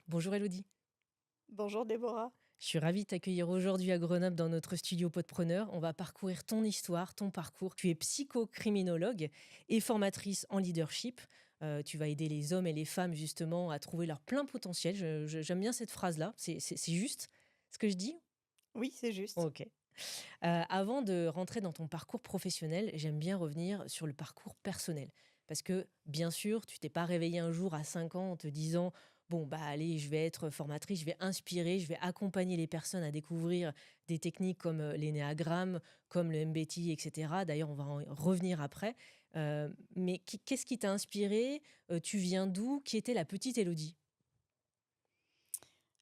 Bonjour Elodie, Bonjour Déborah. je suis ravie de t'accueillir aujourd'hui à Grenoble dans notre studio Podpreneur. On va parcourir ton histoire, ton parcours. Tu es psychocriminologue et formatrice en leadership. Tu vas aider les hommes et les femmes justement à trouver leur plein potentiel. J'aime bien cette phrase-là. C'est juste ce que je dis. Oui, c'est juste. Ok. Avant de rentrer dans ton parcours professionnel, j'aime bien revenir sur le parcours personnel. Parce que, bien sûr, tu t'es pas réveillé un jour à 5 ans en te disant: «Bon, bah, allez, je vais être formatrice, je vais inspirer, je vais accompagner les personnes à découvrir des techniques comme, l'énéagramme, comme le MBTI et cetera». D'ailleurs, on va en revenir après. Mais qu'est-ce qui t'a inspiré? Tu viens d'où? Qui était la petite Élodie?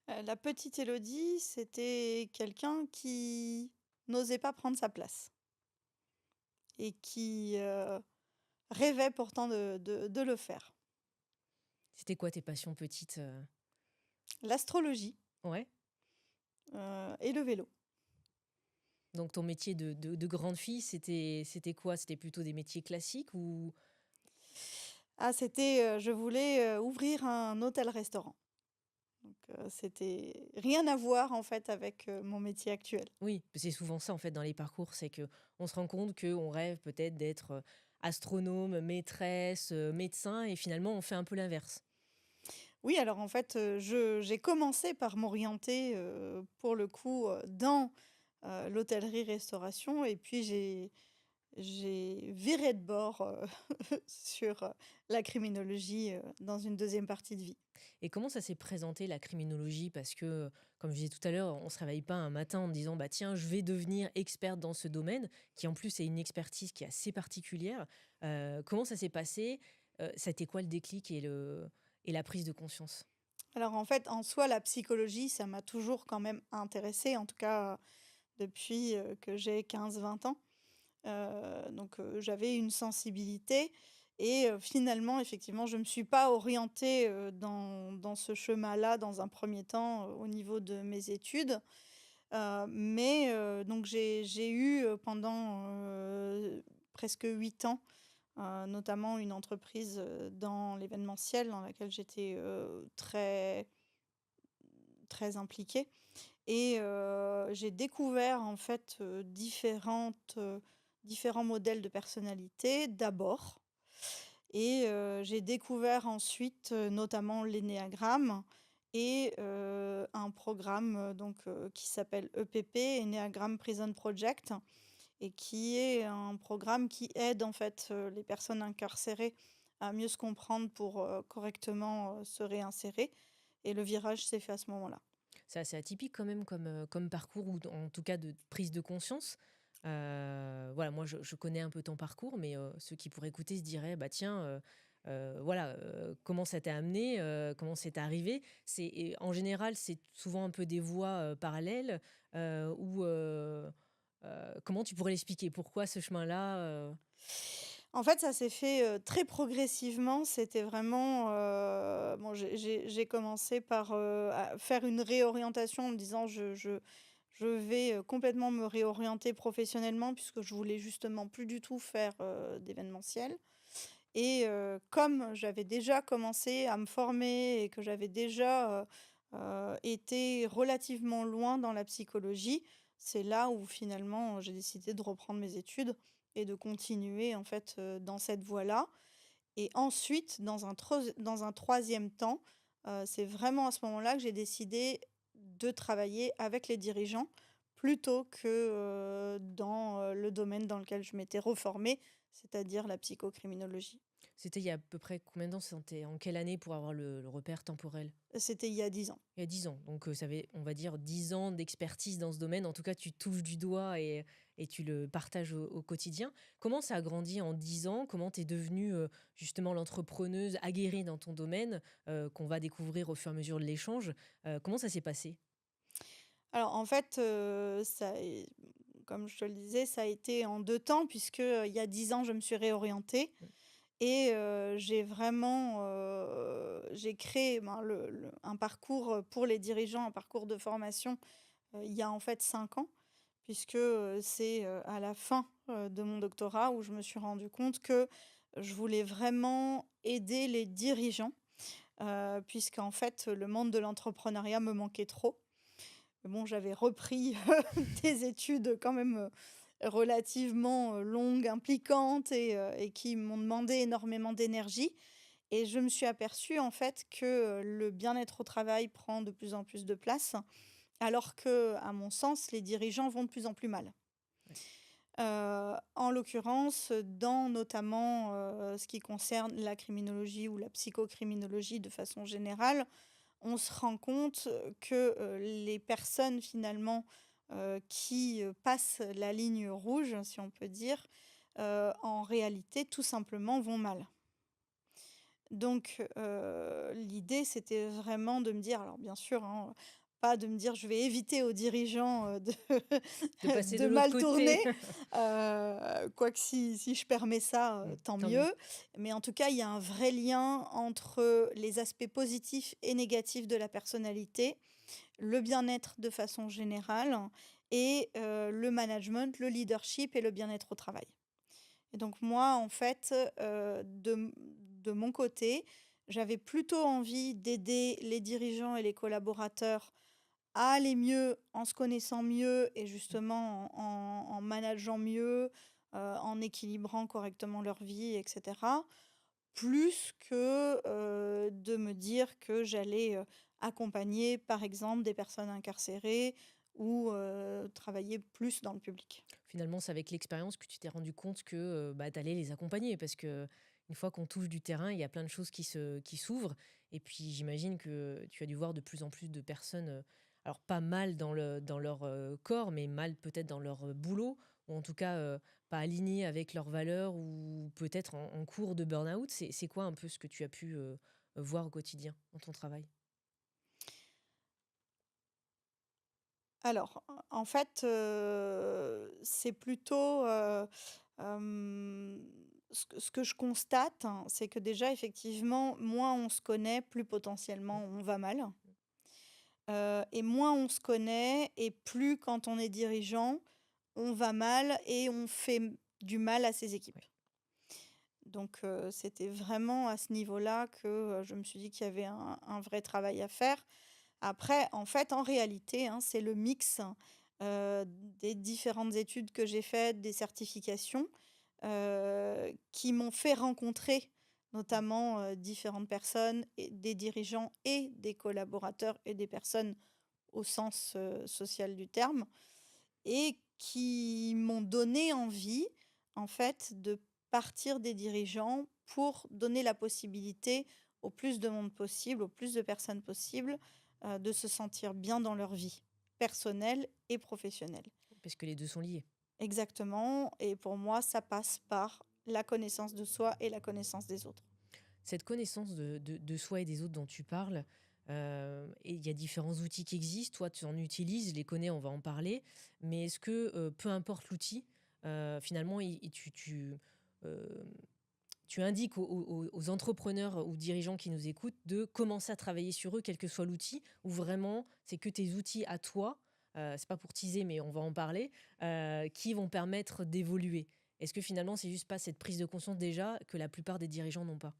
La petite Élodie, c'était quelqu'un qui n'osait pas prendre sa place et qui, rêvait pourtant de le faire. C'était quoi tes passions petites? L'astrologie, Ouais? et le vélo. Donc ton métier de grande fille, c'était quoi? C'était plutôt des métiers classiques ou Ah, c'était, je voulais, ouvrir un hôtel-restaurant. Donc, c'était rien à voir en fait avec, mon métier actuel. oui, c'est souvent ça en fait dans les parcours, c'est que on se rend compte qu'on rêve peut-être d'être, astronome, maîtresse, médecin et finalement on fait un peu l'inverse. Oui, alors en fait, je j'ai commencé par m'orienter, pour le coup, dans, l'hôtellerie-restauration et puis j'ai viré de bord, sur, la criminologie, dans une deuxième partie de vie. Et comment ça s'est présenté la criminologie? Parce que, comme je disais tout à l'heure, on se réveille pas un matin en disant: «Bah tiens, je vais devenir experte dans ce domaine», qui en plus est une expertise qui est assez particulière. Comment ça s'est passé? Ça a été quoi le déclic et la prise de conscience? Alors en fait, en soi, la psychologie, ça m'a toujours quand même intéressée, en tout cas, depuis, que j'ai 15-20 ans. Donc j'avais une sensibilité et finalement, effectivement, je ne me suis pas orientée, dans ce chemin-là dans un premier temps, au niveau de mes études. Mais donc j'ai eu, pendant, presque 8 ans, notamment une entreprise, dans l'événementiel dans laquelle j'étais, très impliquée et j'ai découvert en fait, différents modèles de personnalité d'abord et j'ai découvert ensuite, notamment l'énéagramme et un programme, qui s'appelle EPP, Enneagram Prison Project et qui est un programme qui aide en fait, les personnes incarcérées à mieux se comprendre pour, correctement, se réinsérer et le virage s'est fait à ce moment-là. C'est assez atypique quand même comme parcours ou en tout cas de prise de conscience. Voilà, moi je connais un peu ton parcours, mais ceux qui pourraient écouter se diraient: «Bah tiens, voilà, comment ça t'est amené? Comment c'est arrivé?» Et en général, c'est souvent un peu des voies, parallèles, ou comment tu pourrais l'expliquer? Pourquoi ce chemin-là? En fait, ça s'est fait, très progressivement. C'était vraiment, bon, j'ai commencé par, à faire une réorientation en me disant: «Je vais, complètement me réorienter professionnellement» puisque je voulais justement plus du tout faire, d'événementiel et comme j'avais déjà commencé à me former et que j'avais déjà, été relativement loin dans la psychologie, c'est là où finalement j'ai décidé de reprendre mes études et de continuer en fait, dans cette voie-là et ensuite dans un troisième temps, c'est vraiment à ce moment-là que j'ai décidé de travailler avec les dirigeants plutôt que, dans, le domaine dans lequel je m'étais reformée, c'est-à-dire la psychocriminologie. C'était il y a à peu près combien de temps? C'était en quelle année pour avoir le repère temporel? C'était il y a 10 ans. Il y a 10 ans, donc ça fait, on va dire 10 ans d'expertise dans ce domaine. En tout cas, tu touches du doigt et tu le partages au quotidien. Comment ça a grandi en 10 ans? Comment tu es devenue, justement l'entrepreneuse aguerrie dans ton domaine, qu'on va découvrir au fur et à mesure de l'échange? Comment ça s'est passé? Alors en fait, comme je te le disais, ça a été en 2 temps puisque, il y a 10 ans, je me suis réorientée Mmh. et j'ai vraiment, j'ai créé, ben, un parcours, pour les dirigeants, un parcours de formation, il y a en fait 5 ans puisque, c'est, à la fin, de mon doctorat où je me suis rendu compte que je voulais vraiment aider les dirigeants puisqu'en fait, le monde de l'entrepreneuriat me manquait trop. Mais bon, j'avais repris des études quand même, relativement, longues, impliquantes et qui m'ont demandé énormément d'énergie et je me suis aperçue en fait que, le bien-être au travail prend de plus en plus de place, alors que, à mon sens, les dirigeants vont de plus en plus mal. Ouais. En l'occurrence, dans notamment, ce qui concerne la criminologie ou la psychocriminologie de façon générale, on se rend compte, que, les personnes finalement, qui, passent la ligne rouge, si on peut dire, en réalité, tout simplement, vont mal. Donc, l'idée, c'était vraiment de me dire alors bien sûr, hein, pas de me dire: «Je vais éviter aux dirigeants, de De passer de de l'autre mal côté. tourner», quoique si je permets ça, tant Tant mieux. mieux. Mais en tout cas, il y a un vrai lien entre les aspects positifs et négatifs de la personnalité, le bien-être de façon générale et le management, le leadership et le bien-être au travail. Et donc moi, en fait, de mon côté, j'avais plutôt envie d'aider les dirigeants et les collaborateurs à aller mieux en se connaissant mieux et justement en manageant mieux, en équilibrant correctement leur vie et cetera. Plus que, de me dire que j'allais, accompagner, par exemple, des personnes incarcérées ou, travailler plus dans le public. Finalement, c'est avec l'expérience que tu t'es rendu compte que, bah, tu allais les accompagner parce que une fois qu'on touche du terrain, il y a plein de choses qui s'ouvrent et puis j'imagine que tu as dû voir de plus en plus de personnes, alors pas mal dans leur, corps, mais mal peut-être dans leur, boulot ou en tout cas, pas alignées avec leurs valeurs ou peut-être en cours de burn-out. C'est quoi un peu ce que tu as pu, voir au quotidien dans ton travail? Alors, en fait, c'est plutôt, ce que je constate, hein, c'est que déjà effectivement, moins on se connaît, plus Mmh, potentiellement on va mal. Et moins on se connaît et plus quand on est dirigeant, on va mal et on fait du mal à ses équipes. ouais. Donc, c'était vraiment à ce niveau-là que, je me suis dit qu'il y avait un vrai travail à faire. Après, en fait, en réalité, hein, c'est le mix, des différentes études que j'ai faites, des certifications, qui m'ont fait rencontrer Mmh. notamment, différentes personnes et des dirigeants et des collaborateurs et des personnes au sens, social du terme et qui m'ont donné envie, en fait, de partir des dirigeants pour donner la possibilité au plus de monde possible, au plus de personnes possible, de se sentir bien dans leur vie personnelle et professionnelle. Parce que les 2 sont liés. Exactement et pour moi, ça passe par la connaissance de soi et la connaissance des autres. Cette connaissance de soi et des autres dont tu parles, et il y a différents outils qui existent. Toi, tu en utilises, je les connais, on va en parler. Mais est-ce que, peu importe l'outil, finalement, hem, tu indiques aux entrepreneurs ou dirigeants qui nous écoutent de commencer à travailler sur eux, quel que soit l'outil, ou vraiment c'est que tes outils à toi, c'est pas pour teaser, mais on va en parler, qui vont permettre d'évoluer? Est-ce que finalement, c'est juste pas cette prise de conscience déjà que la plupart des dirigeants n'ont pas?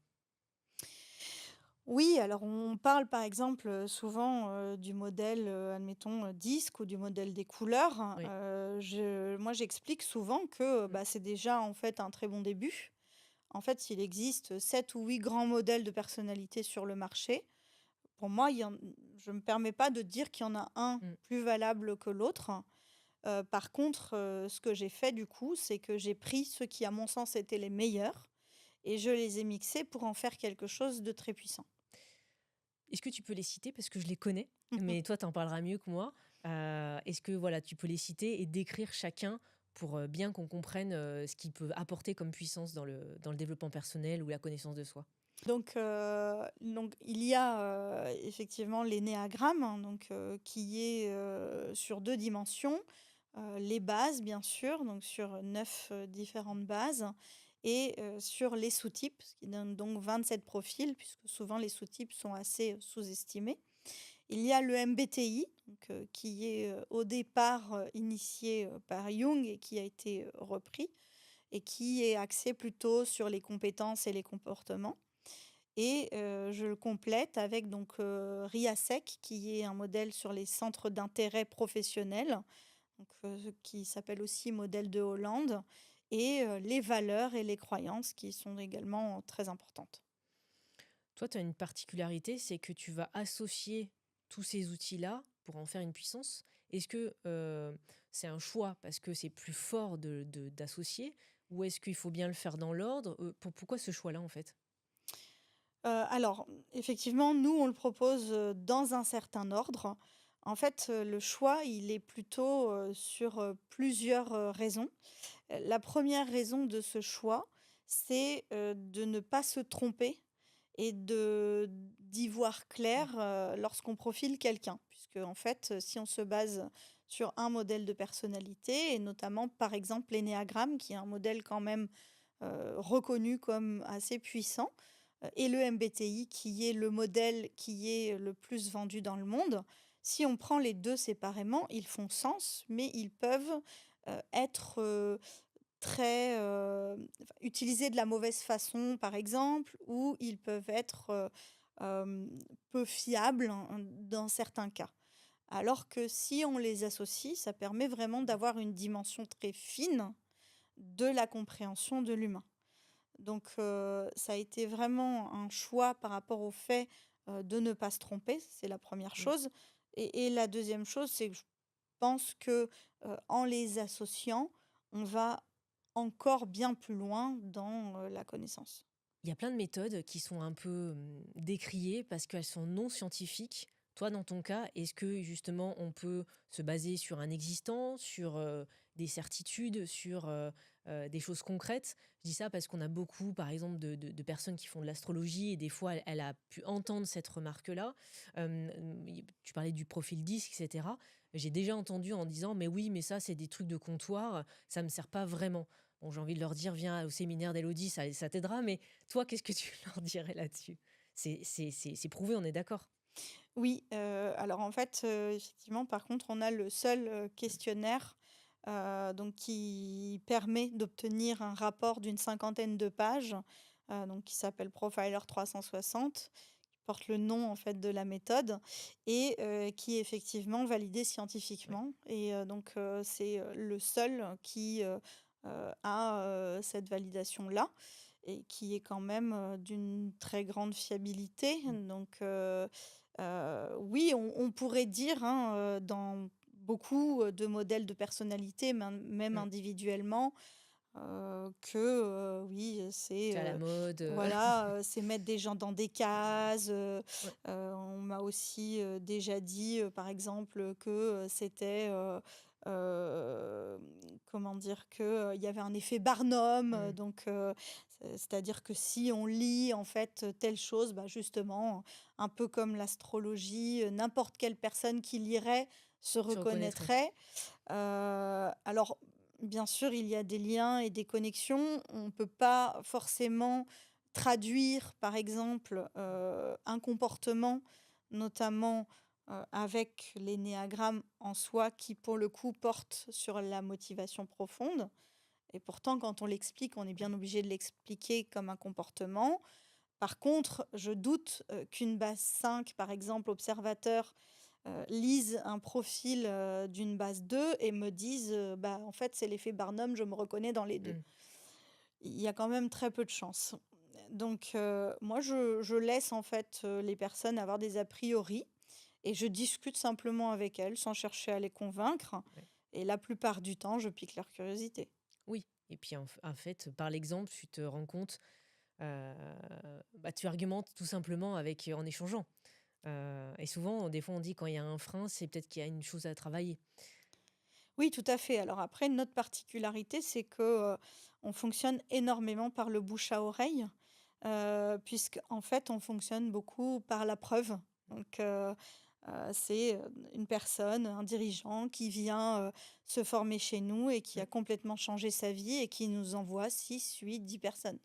Oui, alors on parle par exemple, souvent, du modèle, admettons, disque ou du modèle des couleurs. Oui. Je moi j'explique souvent que, Mmh. bah, c'est déjà en fait un très bon début. En fait, il existe 7 ou 8 grands modèles de personnalité sur le marché. Pour moi, il y en je ne me permets pas de dire qu'il y en a un Mmh. plus valable que l'autre. Par contre, ce que j'ai fait du coup, c'est que j'ai pris ceux qui à mon sens étaient les meilleurs et je les ai mixés pour en faire quelque chose de très puissant. Est-ce que tu peux les citer? Parce que je les connais, mais toi, tu en parleras mieux que moi. Est-ce que voilà, tu peux les citer et décrire chacun pour, bien qu'on comprenne, ce qu'il peut apporter comme puissance dans le développement personnel ou la connaissance de soi? Donc il y a, effectivement l'énéagramme, hein, qui est, sur 2 dimensions, les bases bien sûr, donc sur 9 différentes bases et sur les sous-types, ce qui donne donc 27 profils puisque souvent les sous-types sont assez, sous-estimés. Il y a le MBTI, qui est, au départ, initié, par Jung et qui a été, repris et qui est axé plutôt sur les compétences et les comportements. et je le complète avec donc RIASEC qui est un modèle sur les centres d'intérêt professionnels, donc qui s'appelle aussi modèle de Hollande et les valeurs et les croyances qui sont également très importantes. Toi, tu as une particularité, c'est que tu vas associer tous ces outils-là pour en faire une puissance. Est-ce que c'est un choix parce que c'est plus fort d'associer ou est-ce qu'il faut bien le faire dans l'ordre? Pourquoi ce choix-là, en fait? Alors, effectivement, nous, on le propose, dans un certain ordre. En fait, le choix, il est plutôt, sur, plusieurs, raisons. La première raison de ce choix, c'est, de ne pas se tromper et d'y voir Mmh. clair, lorsqu'on profile quelqu'un. Puisque en fait, si on se base sur un modèle de personnalité et notamment, par exemple, l'énéagramme qui est un modèle quand même, reconnu comme assez puissant, et le MBTI qui est le modèle qui est le plus vendu dans le monde. Si on prend les 2 séparément, ils font sens, mais ils peuvent, être, très, utilisés de la mauvaise façon, par exemple, ou ils peuvent être, peu fiables dans certains cas. Alors que si on les associe, ça permet vraiment d'avoir une dimension très fine de la compréhension de l'humain. Donc ça a été vraiment un choix par rapport au fait, de ne pas se tromper, c'est la première Mmh. chose et la deuxième chose, c'est que je pense que, en les associant, on va encore bien plus loin dans, la connaissance. Il y a plein de méthodes qui sont un peu décriées parce qu'elles sont non scientifiques. Toi, dans ton cas, est-ce que justement on peut se baser sur un existant, sur des certitudes, sur des choses concrètes? Je dis ça parce qu'on a beaucoup, par exemple, de personnes qui font de l'astrologie et des fois, elle a pu entendre cette remarque-là. Tu parlais du profil disque, etc. J'ai déjà entendu en disant, mais oui, mais ça, c'est des trucs de comptoir, ça ne me sert pas vraiment. Bon, j'ai envie de leur dire: «Viens au séminaire d'Élodie, ça t'aidera», mais toi, qu'est-ce que tu leur dirais là-dessus? C'est prouvé, on est d'accord? Oui, alors en fait, effectivement, par contre, on a le seul, questionnaire, donc qui permet d'obtenir un rapport d'une cinquantaine de pages, donc qui s'appelle Profiler 360, qui porte le nom, en fait, de la méthode et qui est effectivement validé Ouais. scientifiquement et donc c'est, le seul qui, a, cette validation-là et qui est quand même, d'une très grande fiabilité Mmh. donc oui, on pourrait dire, hein, dans beaucoup, de modèles de personnalité, même Mmh. individuellement, que, oui, c'est, C'est à la mode, voilà, c'est mettre des gens dans des cases, ouais. on m'a aussi, déjà dit, par exemple, que, c'était, comment dire? Que, il y avait un effet Barnum, Mmh. donc c'est-à-dire que si on lit, en fait, telle chose, bah, justement, un peu comme l'astrologie, n'importe quelle personne qui lirait se Se reconnaîtrait. reconnaîtrait. Alors, bien sûr, il y a des liens et des connexions. On ne peut pas forcément traduire, par exemple, un comportement, notamment, avec l'énéagramme en soi qui, pour le coup, porte sur la motivation profonde et pourtant, quand on l'explique, on est bien obligé de l'expliquer comme un comportement. Par contre, je doute, qu'une base 5, par exemple, observateur, lise un profil, d'une base 2 et me dise, «Bah, en fait, c'est l'effet Barnum, je me reconnais dans les 2. Mmh. Il y a quand même très peu de chances. Donc moi, je laisse, en fait, les personnes avoir des a priori et je discute simplement avec elles sans chercher à les convaincre Ouais. et la plupart du temps, je pique leur curiosité. Oui et puis en fait, par l'exemple, tu te rends compte, heu, bah, tu argumentes tout simplement avec en échangeant. Et souvent, des fois, on dit quand il y a un frein, c'est peut-être qu'il y a une chose à travailler. Oui, tout à fait. Alors après, notre particularité, c'est que, on fonctionne énormément par le bouche à oreille, puisqu'en fait, on fonctionne beaucoup par la preuve. Donc, c'est, une personne, un dirigeant qui vient, se former chez nous et qui Mmh. a complètement changé sa vie et qui nous envoie 6, 8, 10 personnes.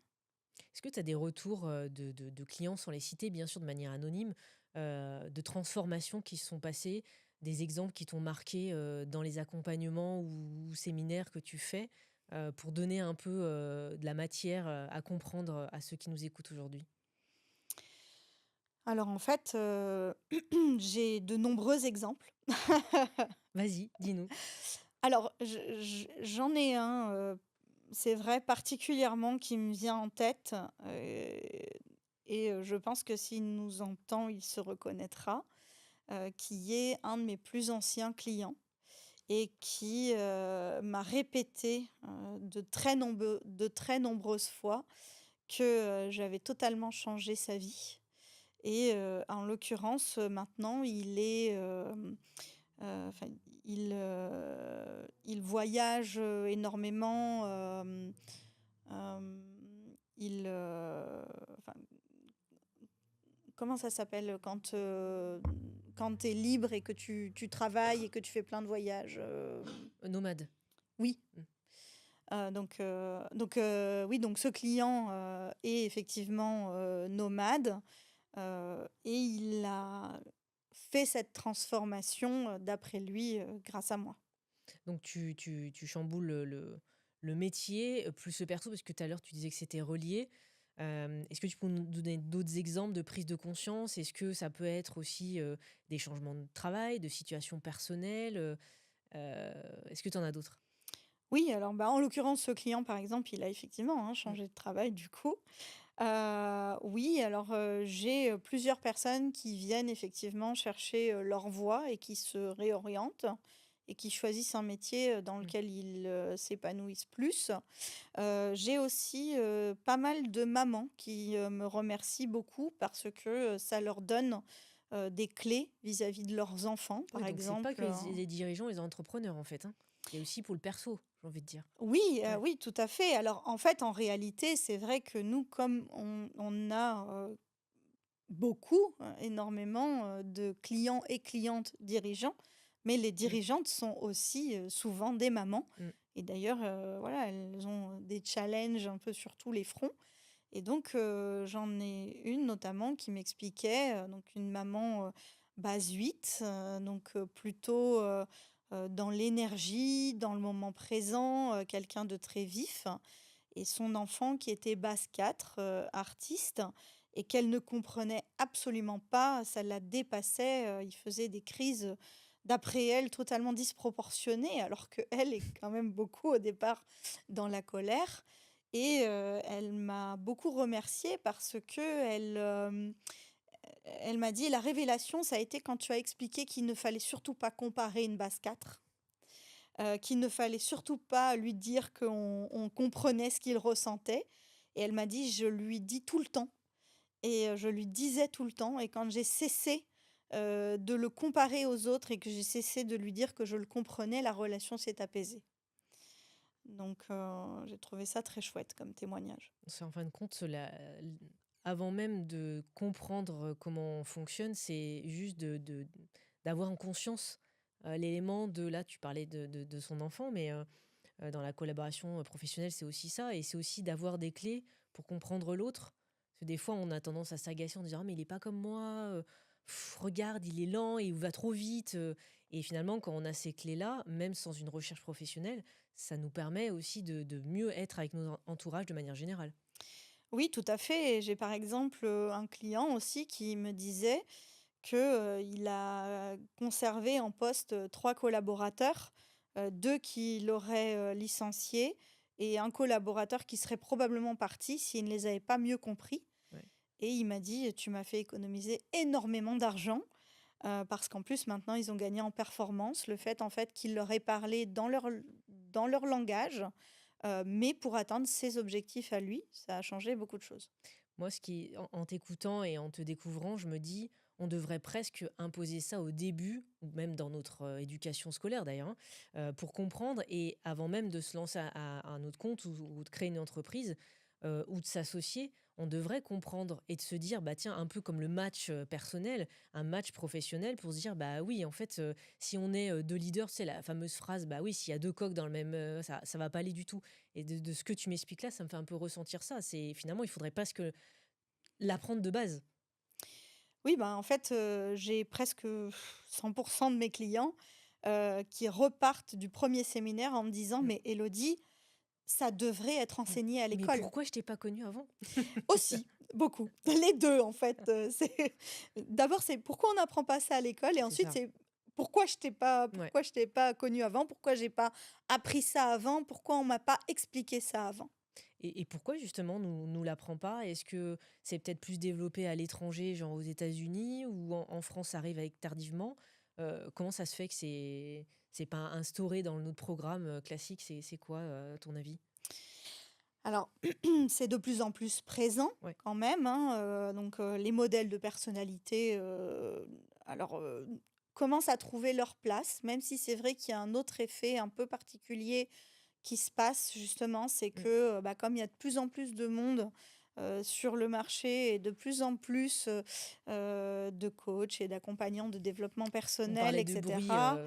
Est-ce que tu as des retours, de clients sans les citer, bien sûr, de manière anonyme, de transformations qui se sont passées, des exemples qui t'ont marqué, dans les accompagnements ou séminaires que tu fais, pour donner un peu, de la matière, à comprendre, à ceux qui nous écoutent aujourd'hui? Alors en fait, j'ai de nombreux exemples. Vas-y, dis-nous. Alors j'en ai un, c'est vrai particulièrement qui me vient en tête, je pense que s'il nous entend, il se reconnaîtra, qui est un de mes plus anciens clients et qui, m'a répété, de très nombreuses fois que, j'avais totalement changé sa vie en l'occurrence, maintenant enfin, il voyage, énormément, hem, enfin, comment ça s'appelle quand tu es libre et que tu travailles et que tu fais plein de voyages, Nomade. Oui, Mmh. oui, donc ce client, est effectivement, nomade, et il a fait cette transformation, d'après lui, grâce à moi. Donc tu chamboules le métier, plus le perso, parce que tout à l'heure tu disais que c'était relié. Est-ce que tu peux nous donner d'autres exemples de prise de conscience? Est-ce que ça peut être aussi, des changements de travail, de situation personnelle, est-ce que tu en as d'autres? Oui, alors, bah, en l'occurrence, ce client, par exemple, il a effectivement, hein, Mmh. changé de travail du coup. Oui, alors, j'ai, plusieurs personnes qui viennent effectivement chercher, leur voie et qui se réorientent et qui choisissent un métier, dans Mmh. lequel ils, s'épanouissent plus. J'ai aussi, pas mal de mamans qui, me remercient beaucoup parce que, ça leur donne, des clés vis-à-vis de leurs enfants, Oui, par donc c'est pas exemple, que les dirigeants, les entrepreneurs, en fait, hein? Il y a aussi pour le perso, j'ai envie de dire. Oui, Ouais. oui, tout à fait. Alors, en fait, en réalité, c'est vrai que nous, comme on a, beaucoup, énormément, de clients et clientes dirigeants, mais les Mmh. dirigeantes sont aussi, souvent des mamans Mmh. et d'ailleurs, voilà, elles ont des challenges un peu sur tous les fronts et donc j'en ai une notamment qui m'expliquait, donc une maman, base 8, donc plutôt, dans l'énergie, dans le moment présent, quelqu'un de très vif et son enfant qui était basse 4, artiste et qu'elle ne comprenait absolument pas, ça la dépassait, il faisait des crises, d'après elle, totalement disproportionnées, alors qu'elle est quand même beaucoup au départ dans la colère elle m'a beaucoup remerciée parce qu'elle, elle m'a dit: «La révélation, ça a été quand tu as expliqué qu'il ne fallait surtout pas comparer une basse 4, qu'il ne fallait surtout pas lui dire qu'on comprenait ce qu'il ressentait» et elle m'a dit: «Je lui dis tout le temps je lui disais tout le temps et quand j'ai cessé, de le comparer aux autres et que j'ai cessé de lui dire que je le comprenais, la relation s'est apaisée». Donc j'ai trouvé ça très chouette comme témoignage. C'est en fin de compte, avant même de comprendre comment on fonctionne, c'est juste d'avoir en conscience, l'élément de là, tu parlais de son enfant, mais dans la collaboration, professionnelle, c'est aussi ça et c'est aussi d'avoir des clés pour comprendre l'autre. Parce que des fois, on a tendance à s'agacer en disant: «Ah mais il est pas comme moi, regarde, il est lent et il va trop vite», et finalement, quand on a ces clés-là, même sans une recherche professionnelle, ça nous permet aussi de mieux être avec nos entourages de manière générale. Oui, tout à fait et j'ai par exemple, un client aussi qui me disait que, il a conservé en poste, 3 collaborateurs, 2 qu'il aurait, licenciés et un collaborateur qui serait probablement parti s'il ne les avait pas mieux compris Ouais. et il m'a dit: «Tu m'as fait économiser énormément d'argent». Parce qu'en plus maintenant ils ont gagné en performance. Le fait en fait qu'il leur ait parlé dans leur langage, mais pour atteindre ses objectifs à lui, ça a changé beaucoup de choses. Moi, ce qui en t'écoutant et en te découvrant, je me dis: «On devrait presque imposer ça au début» ou même dans notre, éducation scolaire d'ailleurs, hein, pour comprendre et avant même de se lancer à un autre compte ou de créer une entreprise, ou de s'associer, on devrait comprendre et de se dire: «Bah, tiens», un peu comme le match, personnel, un match professionnel pour se dire: «Bah, oui, en fait, si on est, 2 leaders», tu sais la fameuse phrase: «Bah, oui, s'il y a 2 coqs dans le même, ça va pas aller du tout» et de ce que tu m'expliques là, ça me fait un peu ressentir ça. C'est finalement, il faudrait presque l'apprendre de base. Oui, ben, en fait, j'ai presque 100 de mes clients, qui repartent du premier séminaire en me disant: Mmh. «Mais Élodie, ça devrait être Mmh. enseigné à Mais l'école. pourquoi je t'ai pas connu avant? Aussi, beaucoup. Les 2 en fait, c'est d'abord, c'est pourquoi on n'apprend pas ça à l'école et C'est ensuite ça. c'est Ouais. pourquoi je t'ai pas connu avant, pourquoi j'ai pas appris ça avant, pourquoi on m'a pas expliqué ça avant. Et pourquoi justement nous l'apprend pas? Est-ce que c'est peut-être plus développé à l'étranger, genre aux États-Unis, ou en France ça arrive avec tardivement? Comment ça se fait que c'est pas instauré dans notre programme, classique? C'est quoi, à ton avis? Alors, c'est de plus en plus présent Ouais. quand même, hein, donc les modèles de personnalité, alors, commencent à trouver leur place, même si c'est vrai qu'il y a un autre effet un peu particulier qui se passe justement, c'est Mmh. que, bah, comme il y a de plus en plus de monde, sur le marché et de plus en plus, de coachs et d'accompagnants de développement On personnel parlait et de bruit, cetera.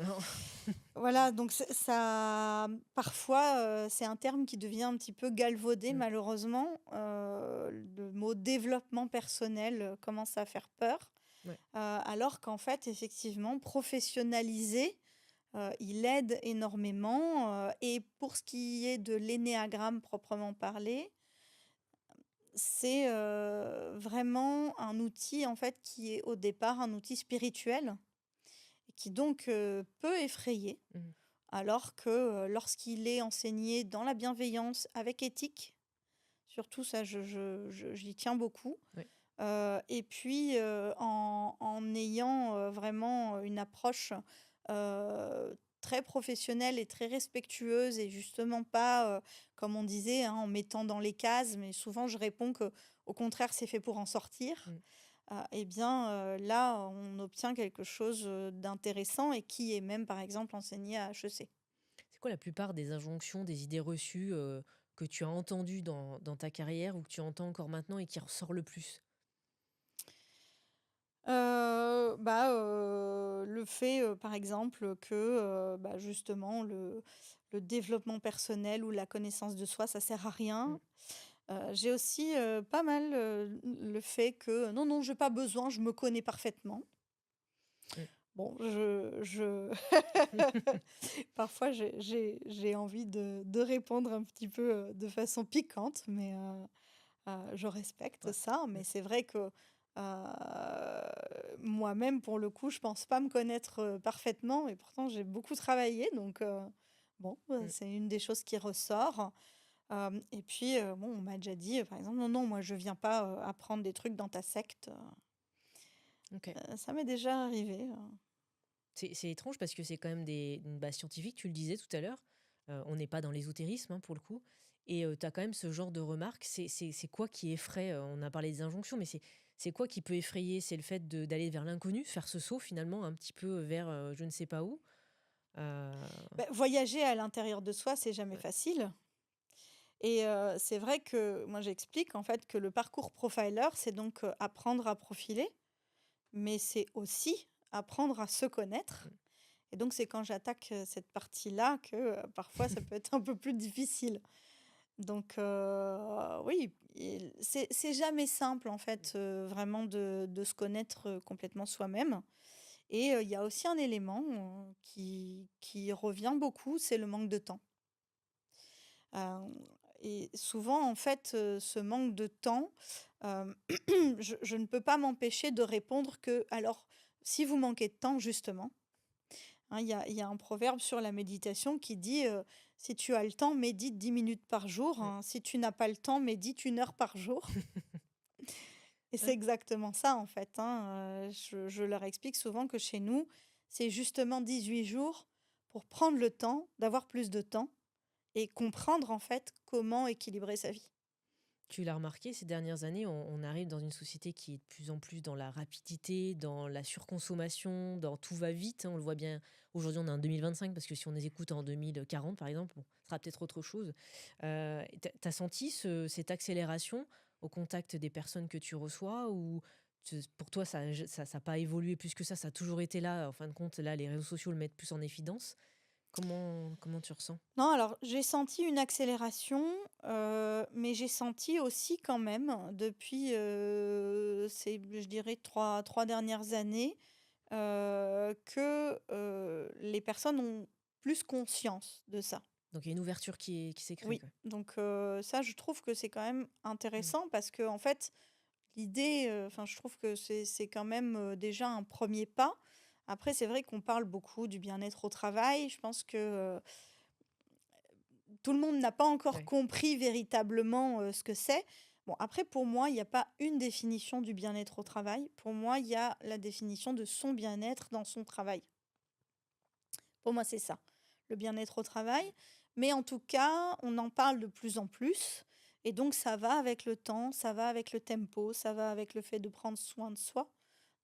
Voilà, donc ça parfois, c'est un terme qui devient un petit peu galvaudé Mmh. malheureusement. Le mot développement personnel, commence à faire peur, Ouais. alors qu'en fait effectivement professionnaliser, il aide énormément, et pour ce qui est de l'énéagramme proprement parlé, c'est, vraiment un outil en fait qui est au départ un outil spirituel et qui donc, peut effrayer. Mmh. Alors que, lorsqu'il est enseigné dans la bienveillance, avec éthique, surtout ça j'y tiens beaucoup, Ouais. et puis, en ayant, vraiment une approche, très professionnelle et très respectueuse et justement pas, comme on disait, hein, en mettant dans les cases, mais souvent je réponds que au contraire c'est fait pour en sortir. Mmh. Et bien, là on obtient quelque chose, d'intéressant et qui est même par exemple enseigné à HEC. C'est quoi la plupart des injonctions, des idées reçues, que tu as entendues dans ta carrière ou que tu entends encore maintenant et qui ressort le plus? Le fait, par exemple, que, bah, justement le développement personnel ou la connaissance de soi, ça sert à Mmh. rien. J'ai aussi, pas mal, le fait que: «Non, non, j'ai pas besoin, je me connais parfaitement». Mmh. Bon, je parfois j'ai envie de répondre un petit peu, de façon piquante, mais je respecte Ouais. ça, Mmh. mais c'est vrai que, moi-même, pour le coup, je pense pas me connaître, parfaitement et pourtant j'ai beaucoup travaillé donc bon, Mmh. c'est une des choses qui ressort. Et puis, bon, on m'a déjà dit, par exemple: «Non, non, moi je viens pas, apprendre des trucs dans ta secte», OK. ça m'est déjà arrivé, C'est étrange parce que c'est quand même des bah, scientifique, tu le disais tout à l'heure. On n'est pas dans l'ésotérisme, hein, pour le coup, et tu as quand même ce genre de remarques. C'est quoi qui effraie? On a parlé des injonctions, mais c'est quoi qui peut effrayer? C'est le fait d'aller vers l'inconnu, faire ce saut finalement un petit peu vers, je ne sais pas où? Heu, voyager à l'intérieur de soi, c'est jamais ouais. facile et c'est vrai que moi j'explique en fait que le parcours profiler, c'est donc, apprendre à profiler, mais c'est aussi apprendre à se connaître Mmh. et donc c'est quand j'attaque, cette partie-là que, parfois ça peut être un peu plus difficile. Donc oui, c'est jamais simple en fait, vraiment de se connaître, complètement soi-même et il y a aussi un élément, qui revient beaucoup, c'est le manque de temps. Hem Et souvent en fait, ce manque de temps, hem, je ne peux pas m'empêcher de répondre que: «Alors, si vous manquez de temps justement». Hein, il y a un proverbe sur la méditation qui dit, «Si tu as le temps, médite 10 minutes par jour, Mmh. hein. Si tu n'as pas le temps, médite 1 heure par jour» et c'est Ouais. exactement ça, en fait, hein, je leur explique souvent que chez nous, c'est justement 18 jours pour prendre le temps d'avoir plus de temps et comprendre, en fait, comment équilibrer sa vie. Tu l'as remarqué ces dernières années, on arrive dans une société qui est de plus en plus dans la rapidité, dans la surconsommation, dans tout va vite, hein, on le voit bien. Aujourd'hui, on est en 2025 parce que si on les écoute en 2040, par exemple, bon, ce sera peut-être autre chose. Tu as senti cette accélération au contact des personnes que tu reçois, ou pour toi, ça a pas évolué plus que ça a toujours été là? En fin de compte, là, les réseaux sociaux le mettent plus en évidence. Comment tu ressens? Non, alors j'ai senti une accélération, mais j'ai senti aussi quand même depuis, je dirais trois dernières années, que, les personnes ont plus conscience de ça. Donc il y a une ouverture qui s'est créée, Oui, quoi. donc ça, je trouve que c'est quand même Mmh. intéressant parce que en fait, l'idée, enfin, je trouve que c'est quand même, déjà un premier pas. Après, c'est vrai qu'on parle beaucoup du bien-être au travail. Je pense que, tout le monde n'a pas encore Ouais. compris véritablement, ce que c'est. Bon, après, pour moi, il y a pas une définition du bien-être au travail. Pour moi, il y a la définition de son bien-être dans son travail. Pour moi, c'est ça, le bien-être au travail. Mais en tout cas, on en parle de plus en plus et donc ça va avec le temps, ça va avec le tempo, ça va avec le fait de prendre soin de soi.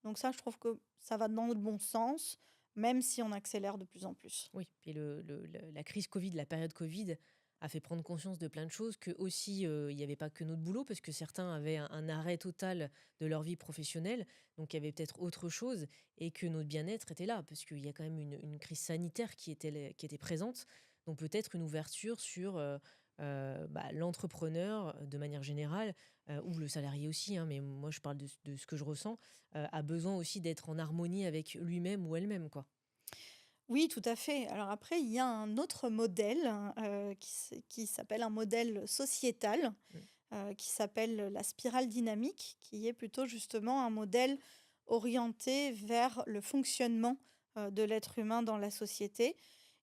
Donc ça, je trouve que ça va dans le bon sens, même si on accélère de plus en plus. Oui, puis la crise Covid, la période Covid a fait prendre conscience de plein de choses, que aussi, il n'y avait pas que notre boulot, parce que certains avaient un arrêt total de leur vie professionnelle, donc il y avait peut-être autre chose, et que notre bien-être était là, parce qu'il y a quand même une crise sanitaire qui était présente, donc peut-être une ouverture sur bah, l'entrepreneur de manière générale, ou le salarié aussi, hein, mais moi je parle de ce que je ressens, a besoin aussi d'être en harmonie avec lui-même ou elle-même, quoi. Oui, tout à fait. Alors après, il y a un autre modèle, hein, qui s'appelle un modèle sociétal, Mm. qui s'appelle la spirale dynamique, qui est plutôt justement un modèle orienté vers le fonctionnement, de l'être humain dans la société.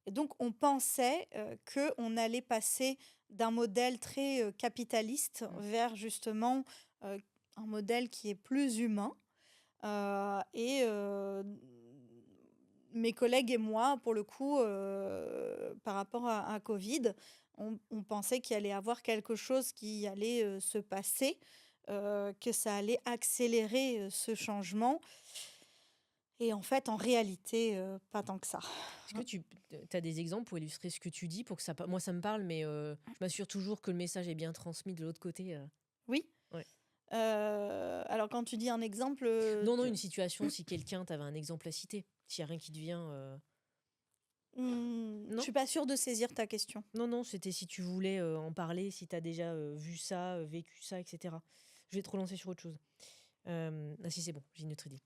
Et donc on pensait, qu'on allait passer d'un modèle très, capitaliste Mm. vers justement, heu, un modèle qui est plus humain. Et mes collègues et moi, pour le coup, par rapport à covid, on pensait qu'il allait y avoir quelque chose qui allait, se passer, que ça allait accélérer, ce changement et en fait, en réalité, pas tant que ça. Est-ce que tu as des exemples pour illustrer ce que tu dis pour que ça moi ça me parle, mais je m'assure toujours que le message est bien transmis de l'autre côté, Oui, ouais. alors quand tu dis un exemple, Non, non, une situation, si quelqu'un tu avais un exemple à citer, s'il y a rien qui te vient, je non? suis pas sûre de saisir ta question. Non, non, c'était si tu voulais, en parler, si tu as déjà, vu ça, vécu ça et cetera. Je vais te relancer sur autre chose. Ah si, c'est bon, j'ai une autre idée.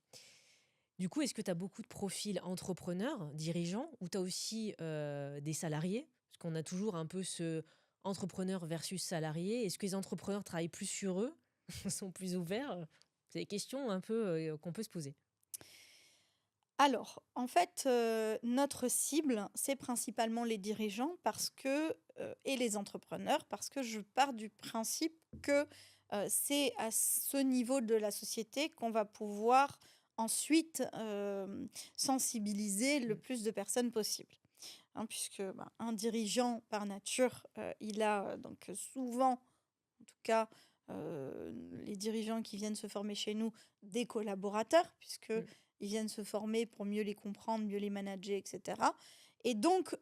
Du coup, est-ce que tu as beaucoup de profils entrepreneurs, dirigeants, ou tu as aussi, des salariés? Parce qu'on a toujours un peu ce entrepreneur versus salarié. Est-ce que les entrepreneurs travaillent plus sur eux? Sont plus ouverts? C'est des questions un peu, qu'on peut se poser. Alors, en fait, notre cible, c'est principalement les dirigeants parce que, et les entrepreneurs, parce que je pars du principe que, c'est à ce niveau de la société qu'on va pouvoir ensuite, sensibiliser le Mmh. plus de personnes possible. Hein, puisque, ben, un dirigeant par nature, il a, donc souvent, en tout cas, les dirigeants qui viennent se former chez nous, des collaborateurs, puisque Mmh. ils viennent se former pour mieux les comprendre, mieux les manager, et cetera. Et donc,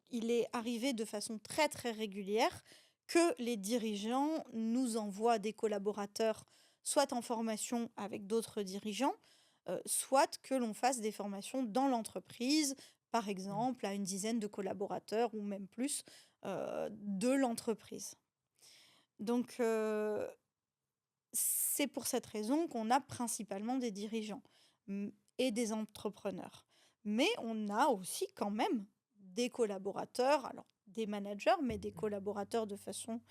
il est arrivé de façon très, très régulière que les dirigeants nous envoient des collaborateurs, soit en formation avec d'autres dirigeants, soit que l'on fasse des formations dans l'entreprise, par Mmh. exemple à une dizaine de collaborateurs ou même plus, de l'entreprise. Donc, c'est pour cette raison qu'on a principalement des dirigeants, et des entrepreneurs. Mais on a aussi quand même des collaborateurs, alors des managers, mais des Mmh. collaborateurs de façon,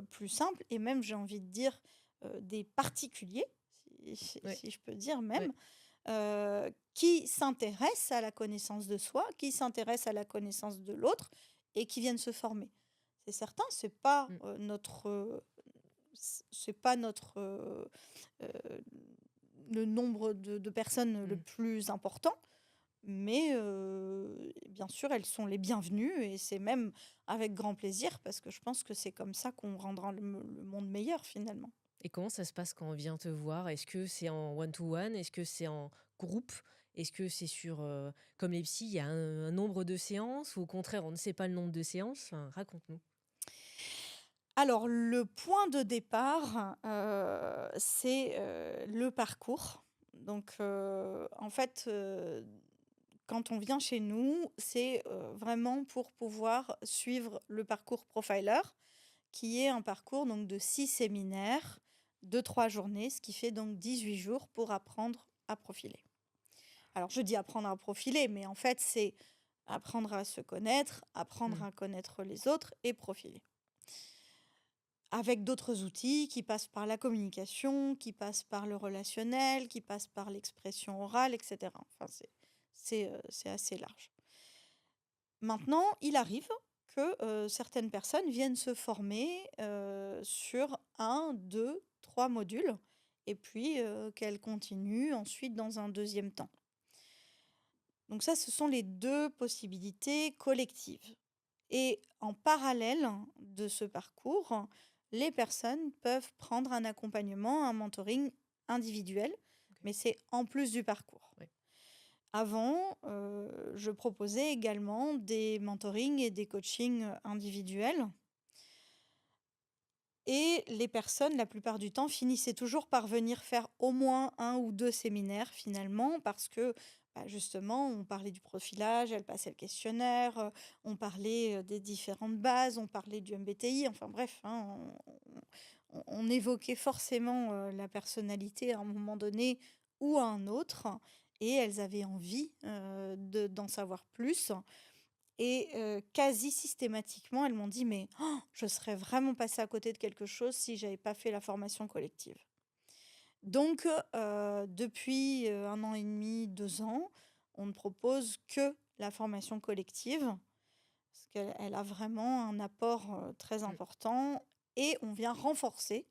plus simple et même j'ai envie de dire, des particuliers, Ouais, si je peux dire ouais. même, qui s'intéressent à la connaissance de soi, qui s'intéressent à la connaissance de l'autre et qui viennent se former. C'est certain, Mmh. c'est pas notre, heu, le nombre de personnes le Mmh. plus important, mais bien sûr, elles sont les bienvenues et c'est même avec grand plaisir parce que je pense que c'est comme ça qu'on rendra le monde meilleur finalement. Et comment ça se passe quand on vient te voir? Est-ce que c'est en one to one? Est-ce que c'est en groupe? Est-ce que c'est sur, comme les psys, il y a un nombre de séances ou au contraire, on ne sait pas le nombre de séances? Enfin, raconte-nous. Alors le point de départ, c'est, le parcours. Donc en fait, quand on vient chez nous, c'est, vraiment pour pouvoir suivre le parcours Profiler, qui est un parcours donc de 6 séminaires de 3 journées, ce qui fait donc 18 jours pour apprendre à profiler. Alors je dis apprendre à profiler, mais en fait c'est apprendre à se connaître, apprendre Mmh. à connaître les autres et profiler. Avec d'autres outils qui passent par la communication, qui passent par le relationnel, qui passent par l'expression orale, et cetera. Enfin, c'est assez large. Maintenant, il arrive que, certaines personnes viennent se former, sur un, 2, 3 modules et puis, qu'elles continuent ensuite dans un deuxième temps. Donc ça, ce sont les 2 possibilités collectives et en parallèle de ce parcours, les personnes peuvent prendre un accompagnement, un mentoring individuel, OK. mais c'est en plus du parcours. Ouais. Avant, je proposais également des mentorings et des coachings, individuels et les personnes, la plupart du temps, finissaient toujours par venir faire au moins un ou 2 séminaires finalement parce que, bah, justement, on parlait du profilage, elles passaient le questionnaire, on parlait, des différentes bases, on parlait du MBTI, enfin bref, hein, on évoquait forcément, la personnalité à un moment donné ou à un autre et elles avaient envie, d'en savoir plus et quasi systématiquement, elles m'ont dit: «Mais je serais vraiment passée à côté de quelque chose si j'avais pas fait la formation collective». Donc depuis, 1 an et demi, 2 ans, on ne propose que la formation collective, parce qu'elle a vraiment un apport, très Mmh. important et on vient renforcer,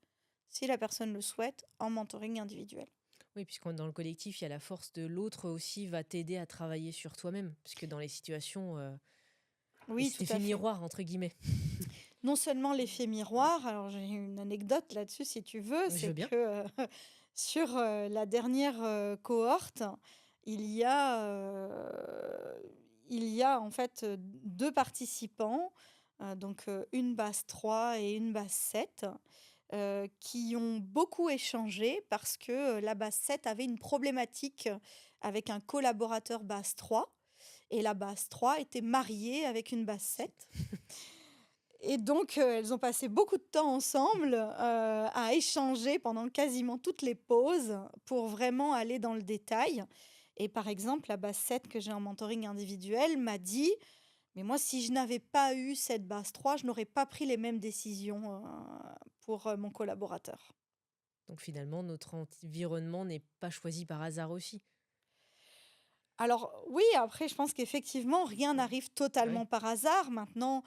si la personne le souhaite, en mentoring individuel. Oui, puisqu'on dans le collectif, il y a la force de l'autre aussi va t'aider à travailler sur toi-même, puisque dans les situations, Oui, tout cet effet à fait. «miroir» entre guillemets. Non seulement l'effet miroir, alors j'ai une anecdote là-dessus si tu veux, Je c'est veux bien. que, sur, la dernière, cohorte, il y a, en fait, 2 participants, donc, une base 3 et une base 7, qui ont beaucoup échangé parce que, la base 7 avait une problématique avec un collaborateur base 3 et la base 3 était mariée avec une base 7. Et donc, elles ont passé beaucoup de temps ensemble, à échanger pendant quasiment toutes les pauses pour vraiment aller dans le détail. Et par exemple, la base 7 que j'ai en mentoring individuel m'a dit: «Mais moi, si je n'avais pas eu cette base 3, je n'aurais pas pris les mêmes décisions, pour, mon collaborateur». Donc finalement, notre environnement n'est pas choisi par hasard aussi. Alors oui, après je pense qu'effectivement rien Mmh. n'arrive Ouais. totalement par hasard. Maintenant,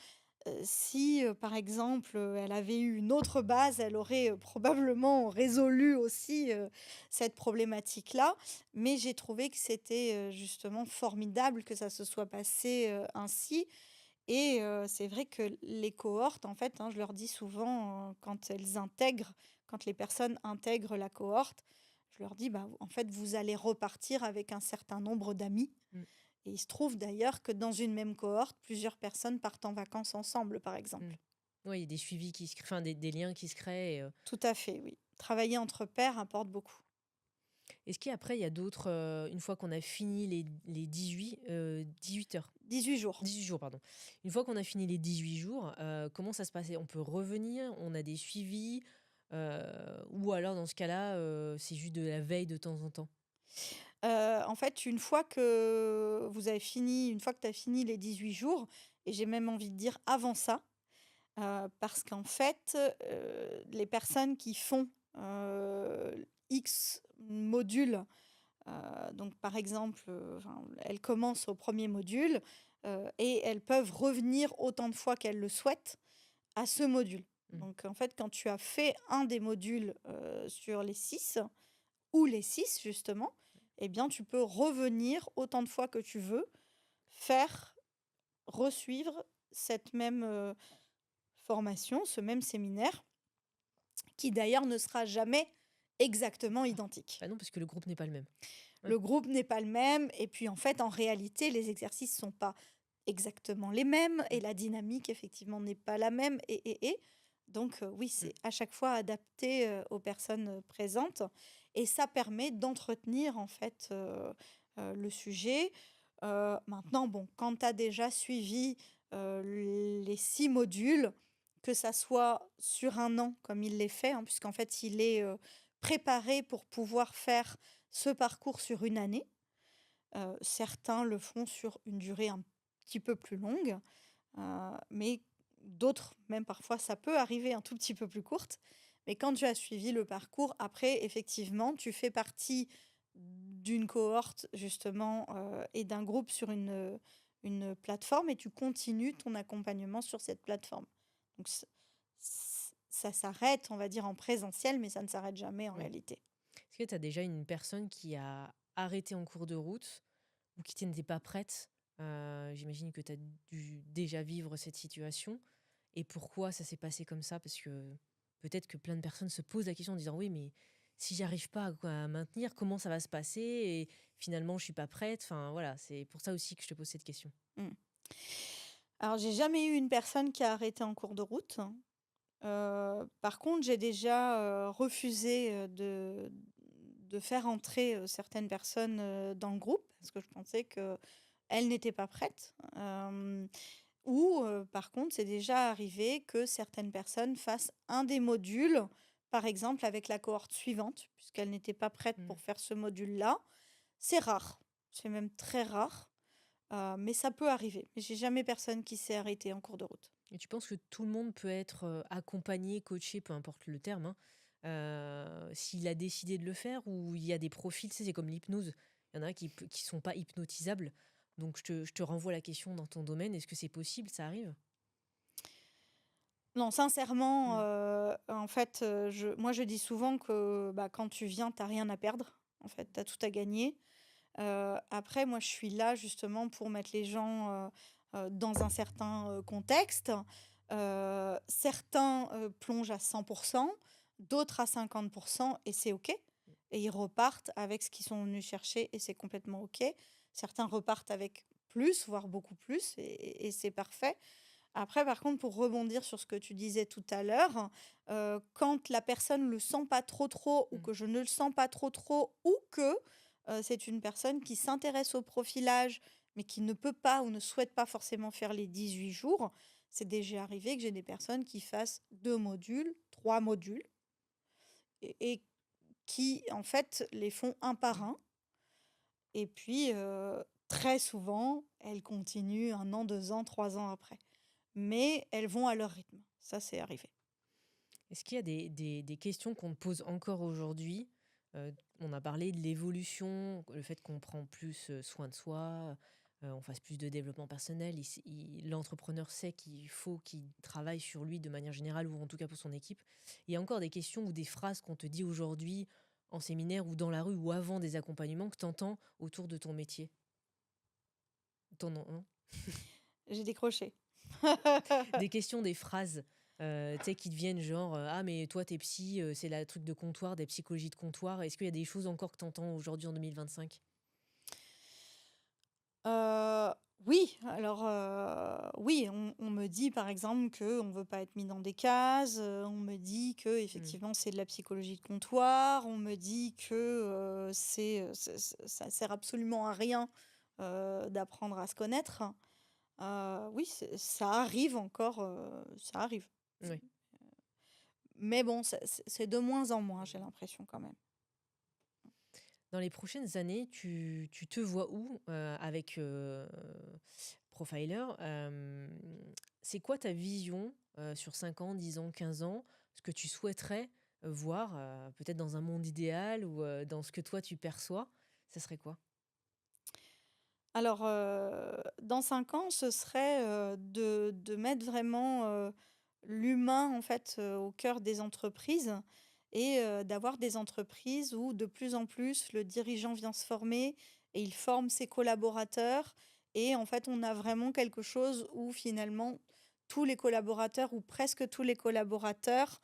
si, par exemple, elle avait eu une autre base, elle aurait, probablement résolu aussi, cette problématique-là. Mais j'ai trouvé que c'était, justement formidable que ça se soit passé, ainsi et c'est vrai que les cohortes, en fait, hein, je leur dis souvent, quand les personnes intègrent la cohorte, je leur dis: «Bah, en fait, vous allez repartir avec un certain nombre d'amis» Mmh. et il se trouve d'ailleurs que dans une même cohorte, plusieurs personnes partent en vacances ensemble, par Mmh. exemple. Ouais, il y a des suivis qui se créent, enfin des liens qui se créent et Tout à fait, oui. Travailler entre pairs apporte beaucoup. est-ce qu'après il y a d'autres, une fois qu'on a fini les 18 heures? 18 jours. 18 jours, pardon. Une fois qu'on a fini les 18 jours, comment ça se passait? On peut revenir? On a des suivis? Ou alors dans ce cas-là, c'est juste de la veille de temps en temps? En fait, une fois que tu as fini les 18 jours et j'ai même envie de dire avant ça, parce qu'en fait, les personnes qui font, X modules, donc par exemple, enfin, elles commencent au premier module, et elles peuvent revenir autant de fois qu'elles le souhaitent à ce module. Mmh. Donc en fait, quand tu as fait un des modules, sur les 6 ou les 6 justement, eh bien tu peux revenir autant de fois que tu veux, faire resuivre cette même, formation, ce même séminaire qui d'ailleurs ne sera jamais exactement Ah. identique. Bah non, parce que le groupe n'est pas le même. Ouais. Le groupe n'est pas le même et puis en fait, en réalité, les exercices sont pas exactement les mêmes et Mmh. la dynamique effectivement n'est pas la même et donc oui, Mmh. c'est à chaque fois adapté, aux personnes, présentes et ça permet d'entretenir en fait, le sujet. Maintenant bon, quand tu as déjà suivi, les 6 modules, que ça soit sur un an comme il l'est fait, hein, puisqu'en fait il est, préparé pour pouvoir faire ce parcours sur une année. Certains le font sur une durée un petit peu plus longues, mais d'autres, même parfois, ça peut arriver un tout petit peu plus courtes. Mais quand tu as suivi le parcours, après, effectivement, tu fais partie d'une cohorte, justement, et d'un groupe sur une plateforme et tu continues ton accompagnement sur cette plateforme. Donc, ça s'arrête, on va dire, en présentiel, mais ça ne s'arrête jamais en Oui. réalité. Est-ce que tu as déjà une personne qui a arrêté en cours de route ou qui n'était pas prête? J'imagine que tu as dû déjà vivre cette situation. Et pourquoi ça s'est passé comme ça? Parce que peut-être que plein de personnes se posent la question en disant: «Oui, mais si j'arrive pas à maintenir, comment ça va se passer? Et finalement, je suis pas prête». Enfin, voilà, c'est pour ça aussi que je te pose cette question. Mmh. Alors, j'ai jamais eu une personne qui a arrêté en cours de route. Par contre, j'ai déjà, refusé, de faire entrer, certaines personnes, dans le groupe parce que je pensais qu'elles n'étaient pas prêtes. Ou, par contre, c'est déjà arrivé que certaines personnes fassent un des modules, par exemple avec la cohorte suivante, puisqu'elles n'étaient pas prêtes Mmh. pour faire ce module-là. C'est rare, c'est même très rare, mais ça peut arriver. Mais j'ai jamais personne qui s'est arrêté en cours de route. Et tu penses que tout le monde peut être, accompagné, coaché, peu importe le terme, hein, s'il a décidé de le faire ou il y a des profils, tu sais, c'est comme l'hypnose. Il y en a qui sont pas hypnotisables. Donc je te renvoie la question dans ton domaine, est-ce que c'est possible? Ça arrive? Non, sincèrement, Mmh. en fait, moi, je dis souvent que, bah, quand tu viens, tu as rien à perdre. En fait, tu as tout à gagner. Après, moi, je suis là justement pour mettre les gens, dans un certain, contexte. Certains, plongent à 100%, d'autres à 50% et c'est OK. Et ils repartent avec ce qu'ils sont venus chercher et c'est complètement OK. Certains repartent avec plus, voire beaucoup plus et c'est parfait. Après, par contre, pour rebondir sur ce que tu disais tout à l'heure, quand la personne le sent pas trop, trop ou Mmh. que je ne le sens pas trop, trop ou que, c'est une personne qui s'intéresse au profilage, mais qui ne peut pas ou ne souhaite pas forcément faire les 18 jours, c'est déjà arrivé que j'ai des personnes qui fassent 2 modules, 3 modules et qui, en fait, les font un par Mmh. un et puis, très souvent, elles continuent 1 an, 2 ans, 3 ans après. Mais elles vont à leur rythme. Ça, c'est arrivé. Est-ce qu'il y a des questions qu'on te pose encore aujourd'hui? On a parlé de l'évolution, le fait qu'on prend plus, soin de soi, on fasse plus de développement personnel. L'entrepreneur sait qu'il faut qu'il travaille sur lui de manière générale ou en tout cas pour son équipe. Il y a encore des questions ou des phrases qu'on te dit aujourd'hui en séminaire ou dans la rue ou avant des accompagnements que tu entends autour de ton métier? Tu non? J'ai décroché. Des questions, des phrases, tu sais, qui deviennent genre, «Ah mais toi t'es psy, c'est la truc de comptoir, des psychologies de comptoir». Est-ce qu'il y a des choses encore que tu entends aujourd'hui en 2025? Heu, oui, alors, oui, on me dit, par exemple, qu'on ne veut pas être mis dans des cases, on me dit que Mmh. effectivement c'est de la psychologie de comptoir, on me dit que, ça sert absolument à rien, d'apprendre à se connaître. Oui, ça arrive encore, ça arrive. Ouais. Mais bon, c'est de moins en moins, j'ai l'impression quand même. Dans les prochaines années, tu te vois où, avec, Profiler? C'est quoi ta vision, sur 5 ans, 10 ans, 15 ans? Ce que tu souhaiterais, voir, peut-être dans un monde idéal ou, dans ce que toi tu perçois, ça serait quoi? Alors, dans 5 ans, ce serait, de mettre vraiment, l'humain, en fait, au cœur des entreprises et d'avoir des entreprises où de plus en plus le dirigeant vient se former et il forme ses collaborateurs et en fait, on a vraiment quelque chose où finalement tous les collaborateurs ou presque tous les collaborateurs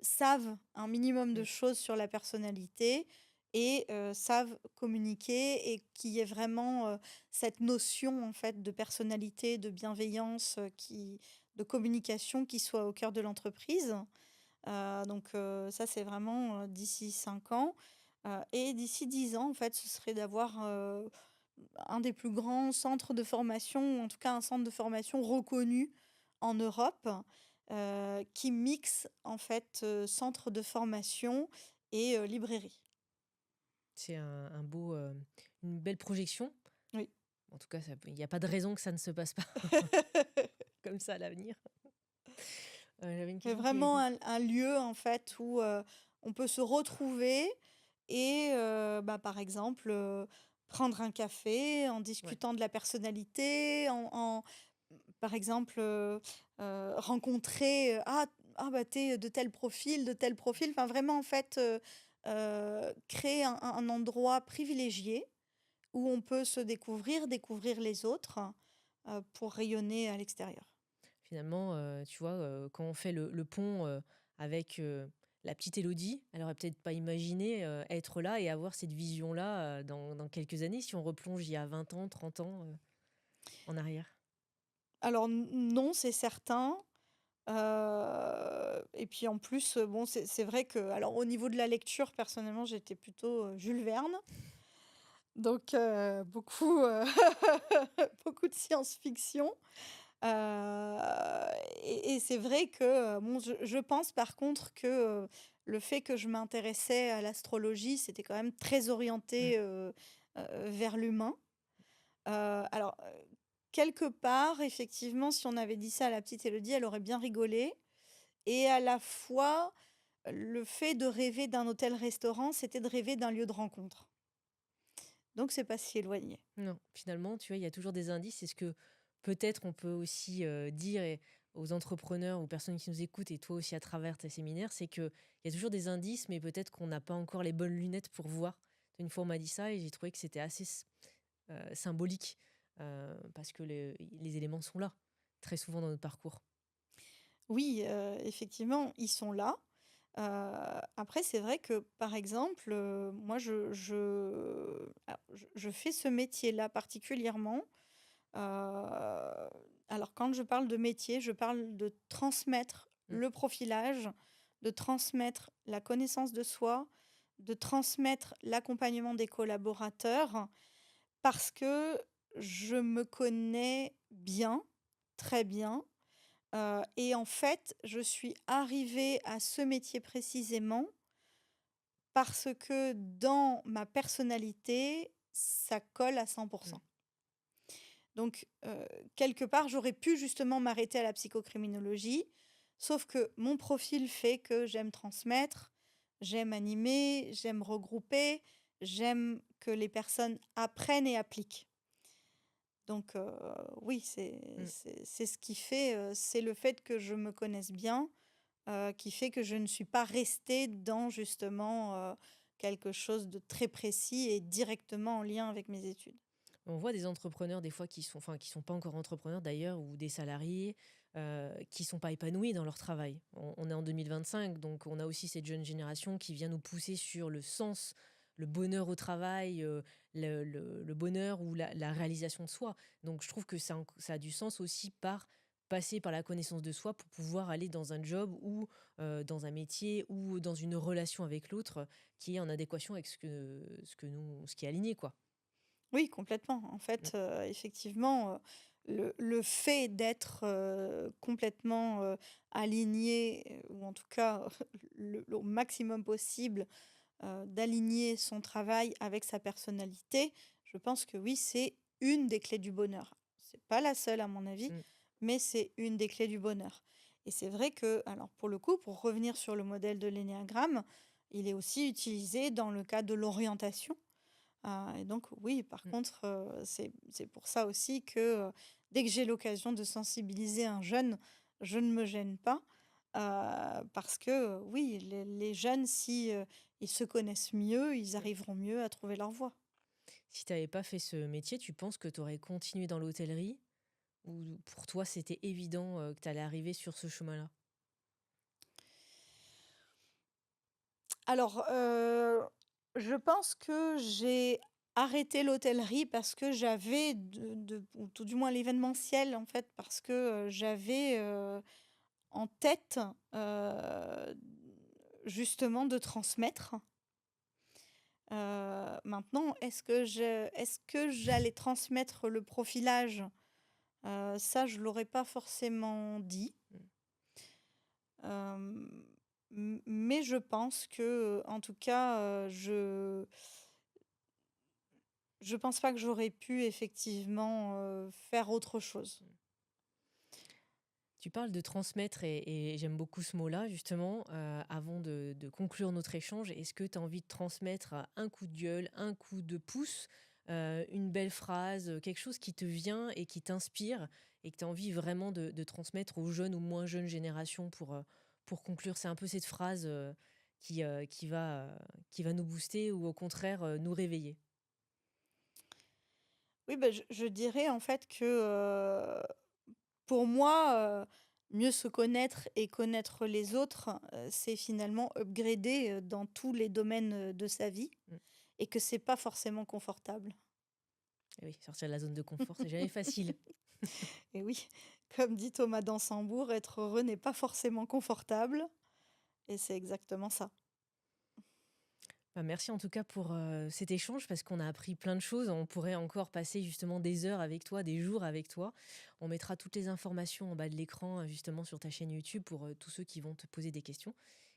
savent un minimum de Mmh. choses sur la personnalité et savent communiquer et qu'il y ait vraiment, cette notion, en fait, de personnalité, de bienveillance, de communication qui soit au cœur de l'entreprise. Donc ça, c'est vraiment, d'ici 5 ans, et d'ici 10 ans, en fait, ce serait d'avoir, un des plus grands centres de formation, ou en tout cas un centre de formation reconnu en Europe, qui mixe en fait, centre de formation et librairie. C'est une belle projection. Oui. En tout cas, il n'y a pas de raison que ça ne se passe pas comme ça à l'avenir. J'avais une C'est question qui vraiment un lieu, en fait, où, on peut se retrouver et par exemple, prendre un café en ouais, discutant de la personnalité, par exemple, rencontrer, bah, tu es de tel profil, de tel profil. Enfin, vraiment, en fait, créer un endroit privilégié où on peut se découvrir, découvrir les autres, pour rayonner à l'extérieur. finalement, tu vois, quand on fait le pont, avec, la petite Élodie, elle aurait peut-être pas imaginé, être là et avoir cette vision-là, dans quelques années, si on replonge il y a 20 ans, 30 ans, en arrière? Alors non, c'est certain. Et puis en plus, bon, c'est vrai que alors au niveau de la lecture, personnellement, j'étais plutôt, Jules Verne, donc beaucoup, beaucoup de science-fiction, heu et c'est vrai que, bon, je pense par contre que, le fait que je m'intéressais à l'astrologie, c'était quand même très Mmh. orienté, vers l'humain. Alors, quelque part, effectivement, si on avait dit ça à la petite Élodie, elle aurait bien rigolé et à la fois, le fait de rêver d'un hôtel-restaurant, c'était de rêver d'un lieu de rencontre. Donc c'est pas si éloigné. Non, finalement, tu vois, il y a toujours des indices. C'est ce que peut-être on peut aussi dire aux entrepreneurs, aux personnes qui nous écoutent, et toi aussi à travers tes séminaires, c'est qu'il y a toujours des indices, mais peut-être qu'on n'a pas encore les bonnes lunettes pour voir. Une fois, on m'a dit ça et j'ai trouvé que c'était assez symbolique, parce que les éléments sont là, très souvent dans notre parcours. Oui, effectivement, ils sont là. Après c'est vrai que, par exemple, moi je fais ce métier-là particulièrement. Alors quand je parle de métier, je parle de transmettre Mm, le profilage, de transmettre la connaissance de soi, de transmettre l'accompagnement des collaborateurs, parce que je me connais bien, très bien, et en fait, je suis arrivée à ce métier précisément parce que dans ma personnalité, ça colle à 100. mm. Donc, quelque part, j'aurais pu justement m'arrêter à la psychocriminologie, sauf que mon profil fait que j'aime transmettre, j'aime animer, j'aime regrouper, j'aime que les personnes apprennent et appliquent. Donc, oui, Mm. c'est ce qui fait, c'est le fait que je me connaisse bien, qui fait que je ne suis pas restée dans justement, quelque chose de très précis et directement en lien avec mes études. On voit des entrepreneurs des fois qui sont pas encore entrepreneurs d'ailleurs, ou des salariés qui sont pas épanouis dans leur travail. On est en 2025, donc on a aussi cette jeune génération qui vient nous pousser sur le sens, le bonheur au travail, le bonheur ou la réalisation de soi. Donc je trouve que ça a du sens aussi par passer par la connaissance de soi pour pouvoir aller dans un job ou dans un métier ou dans une relation avec l'autre qui est en adéquation avec ce qui est aligné, quoi. Oui, complètement. En Mm. fait, effectivement, le fait d'être, complètement, aligné, ou en tout cas au maximum possible, d'aligner son travail avec sa personnalité, je pense que oui, c'est une des clés du bonheur. C'est pas la seule à mon avis, Mm. mais c'est une des clés du bonheur et c'est vrai que alors pour le coup, pour revenir sur le modèle de l'énéagramme, il est aussi utilisé dans le cadre de l'orientation. Et donc oui, par Mm. contre, c'est pour ça aussi que, dès que j'ai l'occasion de sensibiliser un jeune, je ne me gêne pas, parce que, oui, les jeunes, si, ils se connaissent mieux, ils Mm. arriveront mieux à trouver leur voie. Si tu avais pas fait ce métier, tu penses que tu aurais continué dans l'hôtellerie? Ou pour toi, c'était évident, que tu allais arriver sur ce chemin-là? Alors, je pense que j'ai arrêté l'hôtellerie parce que j'avais ou tout du moins l'événementiel, en fait, parce que, j'avais, en tête, justement de transmettre. Maintenant, est-ce que j'allais transmettre le profilage? Ça, je l'aurais pas forcément dit. Mmh. Hem, mais je pense que, en tout cas, je pense pas que j'aurais pu effectivement, faire autre chose. Tu parles de transmettre et j'aime beaucoup ce mot-là justement. Avant de conclure notre échange, est-ce que tu as envie de transmettre, un coup de gueule, un coup de pouce, une belle phrase, quelque chose qui te vient et qui t'inspire et que tu as envie vraiment de transmettre aux jeunes ou moins jeunes générations pour conclure? C'est un peu cette phrase, qui va nous booster ou au contraire, nous réveiller? Oui, bah, je dirais en fait que, pour moi, mieux se connaître et connaître les autres, c'est finalement upgrader, dans tous les domaines, de sa vie Mmh. et que c'est pas forcément confortable. Et oui, sortir de la zone de confort, c'est jamais facile. Et oui, comme dit Thomas Dansembourg: «Être heureux n'est pas forcément confortable» et c'est exactement ça. Bah, merci en tout cas pour, cet échange parce qu'on a appris plein de choses. On pourrait encore passer justement des heures avec toi, des jours avec toi. On mettra toutes les informations en bas de l'écran, justement sur ta chaîne YouTube pour, tous ceux qui vont te poser des questions.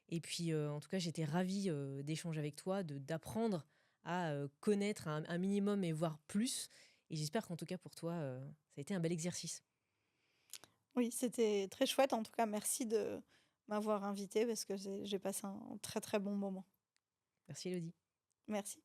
Et puis, en tout cas, j'étais ravie, d'échanger avec toi, de d'apprendre à, connaître un minimum et voire plus. Et j'espère qu'en tout cas pour toi, ça a été un bel exercice. Oui, c'était très chouette en tout cas, merci de m'avoir invitée parce que j'ai passé un très, très bon moment. Merci Elodie. Merci.